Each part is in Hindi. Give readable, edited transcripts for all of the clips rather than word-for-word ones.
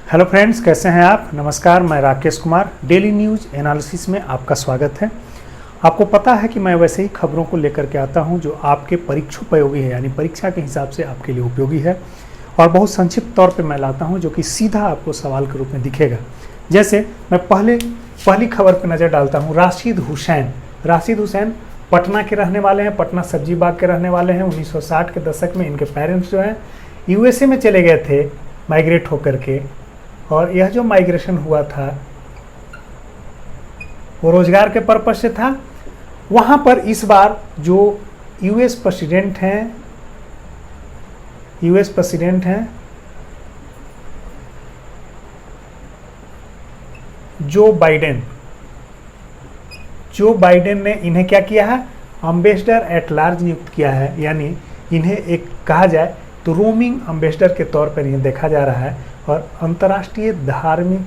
हेलो फ्रेंड्स, कैसे हैं आप। नमस्कार, मैं Rakesh Kumar. Daily news analysis में आपका स्वागत है। आपको पता है कि मैं वैसे ही खबरों को लेकर के आता हूं जो आपके परीक्षोपयोगी है, यानी परीक्षा के हिसाब से आपके लिए उपयोगी है, और बहुत संक्षिप्त तौर पे मैं लाता हूं जो कि सीधा आपको सवाल के रूप में दिखेगा। जैसे मैं पहली खबर पर नज़र डालता हूँ। राशिद हुसैन पटना के रहने वाले हैं, पटना सब्जी बाग के रहने वाले हैं। 1960 के दशक में इनके पेरेंट्स जो हैं यूएसए में चले गए थे माइग्रेट होकर के, और यह जो माइग्रेशन हुआ था वो रोजगार के पर्पज से था। वहाँ पर इस बार जो यूएस प्रेसिडेंट हैं जो बाइडेन ने इन्हें क्या किया है, एम्बेसडर एट लार्ज नियुक्त किया है। यानी इन्हें एक कहा जाए तो रोमिंग एम्बेसडर के तौर पर इन्हें देखा जा रहा है, और अंतर्राष्ट्रीय धार्मिक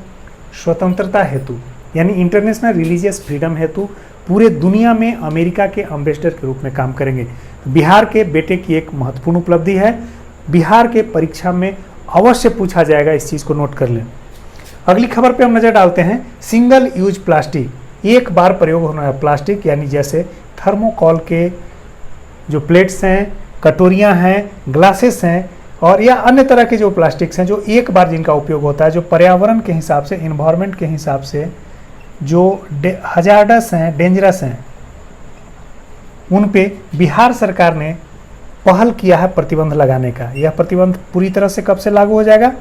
स्वतंत्रता हेतु यानी इंटरनेशनल रिलीजियस फ्रीडम हेतु पूरे दुनिया में अमेरिका के एम्बेसडर के रूप में काम करेंगे। बिहार के बेटे की एक महत्वपूर्ण उपलब्धि है। बिहार के परीक्षा में अवश्य पूछा जाएगा, इस चीज़ को नोट कर लें। अगली खबर पे हम नज़र डालते हैं। सिंगल यूज प्लास्टिक, एक बार प्रयोग होने वाला प्लास्टिक, यानी जैसे थर्मोकॉल के जो प्लेट्स हैं, कटोरियाँ हैं, ग्लासेस हैं, और या अन्य तरह के जो प्लास्टिक्स हैं जो एक बार जिनका उपयोग होता है, जो पर्यावरण के हिसाब से, इन्वायरमेंट के हिसाब से जो हजार्डस हैं, डेंजरस हैं, उन पे बिहार सरकार ने पहल किया है प्रतिबंध लगाने का। यह प्रतिबंध पूरी तरह से कब से लागू हो जाएगा?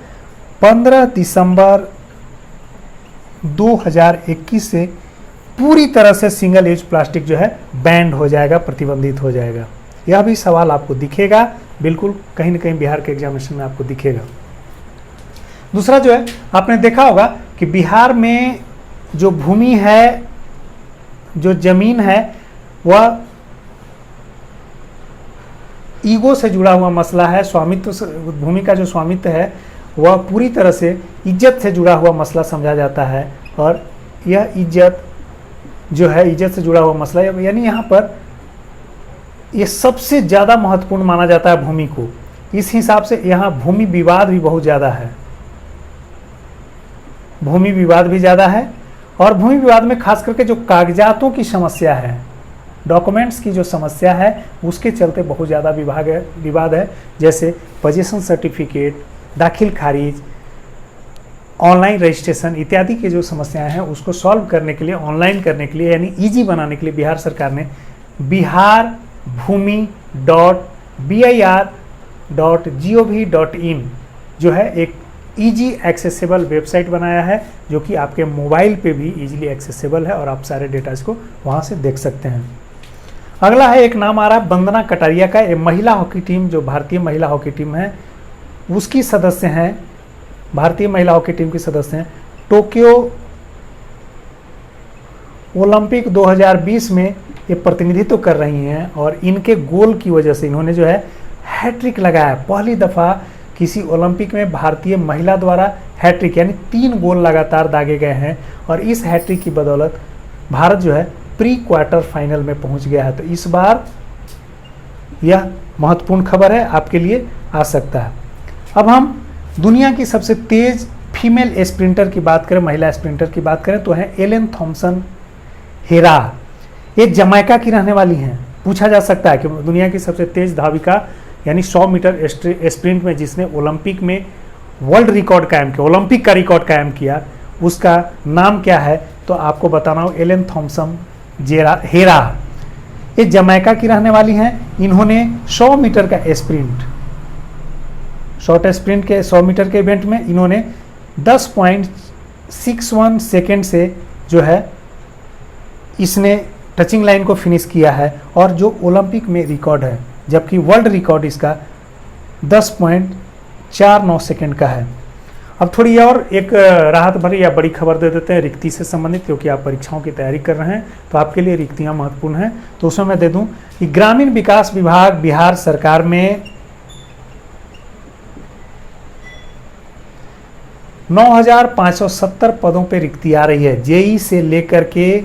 15 दिसंबर 2021 से पूरी तरह से सिंगल यूज प्लास्टिक जो है बैंड हो जाएगा, प्रतिबंधित हो जाएगा। यह भी सवाल आपको दिखेगा, बिल्कुल कहीं न कहीं बिहार के एग्जामिनेशन में आपको दिखेगा। दूसरा जो है, आपने देखा होगा कि बिहार में जो भूमि है, जो जमीन है, वह ईगो से जुड़ा हुआ मसला है। स्वामित्व, भूमि का जो स्वामित्व है वह पूरी तरह से इज्जत से जुड़ा हुआ मसला समझा जाता है, और यह इज्जत जो है, इज्जत से जुड़ा हुआ मसला, यानी यहाँ पर ये सबसे ज़्यादा महत्वपूर्ण माना जाता है भूमि को। इस हिसाब से यहाँ भूमि विवाद भी बहुत ज़्यादा है, भूमि विवाद भी ज़्यादा है। और भूमि विवाद में खास करके जो कागजातों की समस्या है, डॉक्यूमेंट्स की जो समस्या है, उसके चलते बहुत ज़्यादा विवाद है। जैसे पोजीशन सर्टिफिकेट, दाखिल खारिज, ऑनलाइन रजिस्ट्रेशन इत्यादि की जो समस्याएं हैं उसको सॉल्व करने के लिए, ऑनलाइन करने के लिए, यानी ईजी बनाने के लिए बिहार सरकार ने biharBhumi.bir.gov.in जो है एक ईजी एक्सेसिबल वेबसाइट बनाया है, जो कि आपके मोबाइल पे भी ईजिली एक्सेसिबल है, और आप सारे डेटाज को वहाँ से देख सकते हैं। अगला है, एक नाम आ रहा है वंदना कटारिया का। ये महिला हॉकी टीम, जो भारतीय महिला हॉकी टीम है, उसकी सदस्य हैं, भारतीय महिला हॉकी टीम की सदस्य हैं। टोक्यो ओलंपिक 2020 में ये प्रतिनिधित्व कर रही हैं, और इनके गोल की वजह से इन्होंने जो है हैट्रिक लगाया। पहली दफ़ा किसी ओलंपिक में भारतीय महिला द्वारा हैट्रिक, यानी 3 गोल लगातार दागे गए हैं, और इस हैट्रिक की बदौलत भारत जो है प्री क्वार्टर फाइनल में पहुंच गया है। तो इस बार यह महत्वपूर्ण खबर है, आपके लिए आ सकता है। अब हम दुनिया की सबसे तेज फीमेल स्प्रिंटर की बात करें, महिला स्प्रिंटर की बात करें, तो है एलेन थॉम्सन हेरा। ये जमैका की रहने वाली हैं। पूछा जा सकता है कि दुनिया की सबसे तेज धाविका, यानी 100 मीटर स्प्रिंट में जिसने ओलंपिक में वर्ल्ड रिकॉर्ड कायम किया, ओलंपिक का रिकॉर्ड कायम किया, उसका नाम क्या है? तो आपको बताना हो, एलेन थॉम्सन हेरा। ये जमैका की रहने वाली हैं। इन्होंने 100 मीटर का स्प्रिंट, शॉर्ट स्प्रिंट के 100 मीटर के इवेंट में इन्होंने 10.61 सेकेंड से जो है इसने टचिंग लाइन को फिनिश किया है, और जो ओलंपिक में रिकॉर्ड है, जबकि वर्ल्ड रिकॉर्ड इसका 10.49 सेकेंड का है। अब थोड़ी और एक राहत भरी या बड़ी खबर दे देते हैं रिक्ति से संबंधित, क्योंकि आप परीक्षाओं की तैयारी कर रहे हैं तो आपके लिए रिक्तियां महत्वपूर्ण हैं। तो उसमें मैं दे दूं कि ग्रामीण विकास विभाग बिहार सरकार में 9,570 पदों पर रिक्ति आ रही है। जेई से लेकर के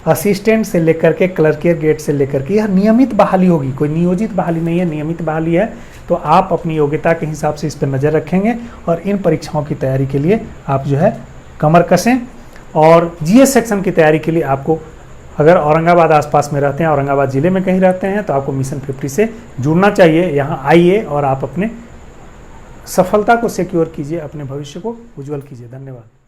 असिस्टेंट से लेकर के क्लर्कियर ग्रेड से लेकर के, यह नियमित बहाली होगी, कोई नियोजित बहाली नहीं है, नियमित बहाली है। तो आप अपनी योग्यता के हिसाब से इस पर नज़र रखेंगे और इन परीक्षाओं की तैयारी के लिए आप जो है कमर कसें। और जीएस सेक्शन की तैयारी के लिए आपको, अगर औरंगाबाद आसपास में रहते हैं, औरंगाबाद ज़िले में कहीं रहते हैं, तो आपको मिशन 50 से जुड़ना चाहिए। यहाँ आइए और आप अपने सफलता को सिक्योर कीजिए, अपने भविष्य को उज्जवल कीजिए। धन्यवाद।